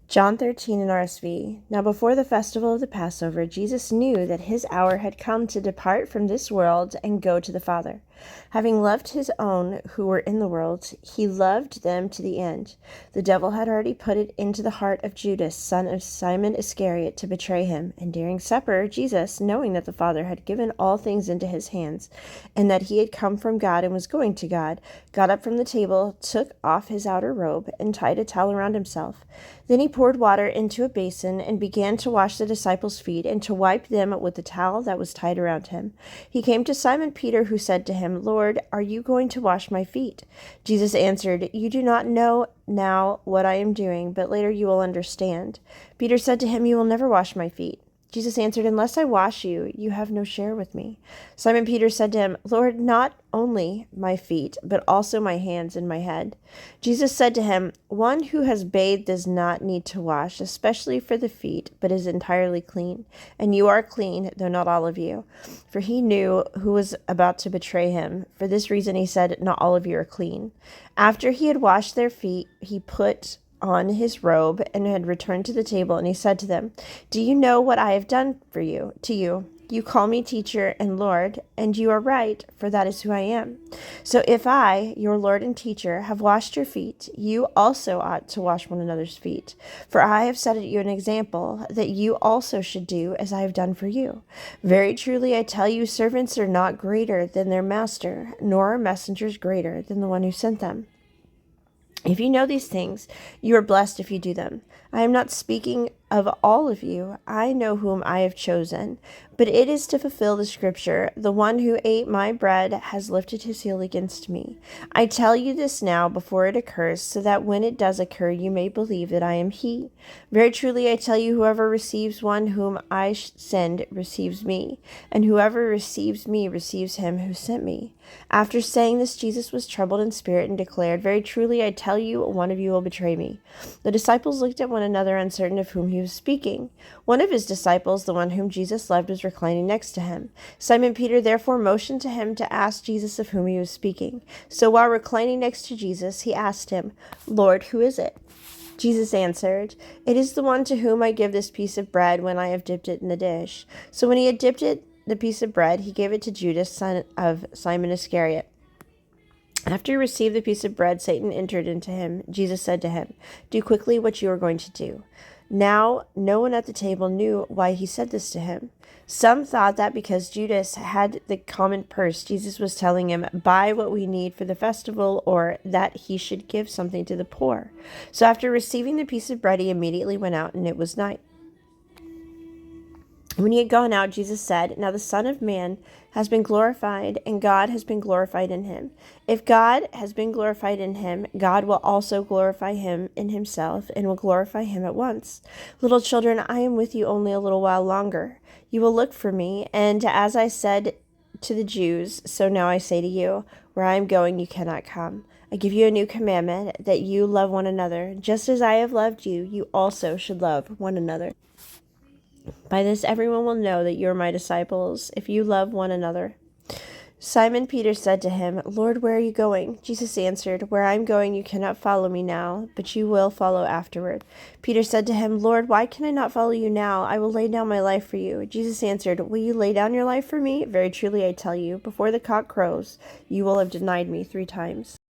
John 13 NRSV. Now before the festival of the Passover, Jesus knew that his hour had come to depart from this world and go to the Father. Having loved his own who were in the world, he loved them to the end. The devil had already put it into the heart of Judas, son of Simon Iscariot, to betray him. And during supper, Jesus, knowing that the Father had given all things into his hands, and that he had come from God and was going to God, got up from the table, took off his outer robe, and tied a towel around himself. Then he poured water into a basin and began to wash the disciples' feet and to wipe them with the towel that was tied around him. He came to Simon Peter, who said to him, "Lord, are you going to wash my feet?" Jesus answered, "You do not know now what I am doing, but later you will understand." Peter said to him, "You will never wash my feet." Jesus answered, "Unless I wash you, you have no share with me." Simon Peter said to him, "Lord, not only my feet, but also my hands and my head." Jesus said to him, "One who has bathed does not need to wash, especially for the feet, but is entirely clean. And you are clean, though not all of you." For he knew who was about to betray him. For this reason he said, "Not all of you are clean." After he had washed their feet, he put on his robe and had returned to the table, and he said to them, "Do you know what I have done for you? To you? You call me teacher and Lord, and you are right, for that is who I am. So if I, your Lord and teacher, have washed your feet, you also ought to wash one another's feet. For I have set you an example, that you also should do as I have done for you. Very truly I tell you, servants are not greater than their master, nor are messengers greater than the one who sent them. If you know these things, you are blessed if you do them. I am not speaking of all of you. I know whom I have chosen. But it is to fulfill the scripture, 'The one who ate my bread has lifted his heel against me.' I tell you this now before it occurs, so that when it does occur, you may believe that I am he. Very truly I tell you, whoever receives one whom I send receives me, and whoever receives me receives him who sent me." After saying this, Jesus was troubled in spirit and declared, "Very truly I tell you, one of you will betray me." The disciples looked at one another, uncertain of whom he was speaking. One of his disciples, the one whom Jesus loved, was reclining next to him. Simon Peter therefore motioned to him to ask Jesus of whom he was speaking. So while reclining next to Jesus, he asked him, "Lord, who is it?" Jesus answered, "It is the one to whom I give this piece of bread when I have dipped it in the dish." So when he had dipped the piece of bread, he gave it to Judas, son of Simon Iscariot. After he received the piece of bread, Satan entered into him. Jesus said to him, "Do quickly what you are going to do." Now, no one at the table knew why he said this to him. Some thought that because Judas had the common purse, Jesus was telling him, "Buy what we need for the festival," or that he should give something to the poor. So after receiving the piece of bread, he immediately went out, and it was night. When he had gone out, Jesus said, "Now the Son of Man has been glorified, and God has been glorified in him. If God has been glorified in him, God will also glorify him in himself, and will glorify him at once. Little children, I am with you only a little while longer. You will look for me, and as I said to the Jews, so now I say to you, where I am going, you cannot come. I give you a new commandment, that you love one another. Just as I have loved you, you also should love one another. By this everyone will know that you are my disciples, if you love one another." Simon Peter said to him, "Lord, where are you going?" Jesus answered, "Where I am going you cannot follow me now, but you will follow afterward." Peter said to him, "Lord, why can I not follow you now? I will lay down my life for you." Jesus answered, "Will you lay down your life for me? Very truly I tell you, before the cock crows, you will have denied me 3 times."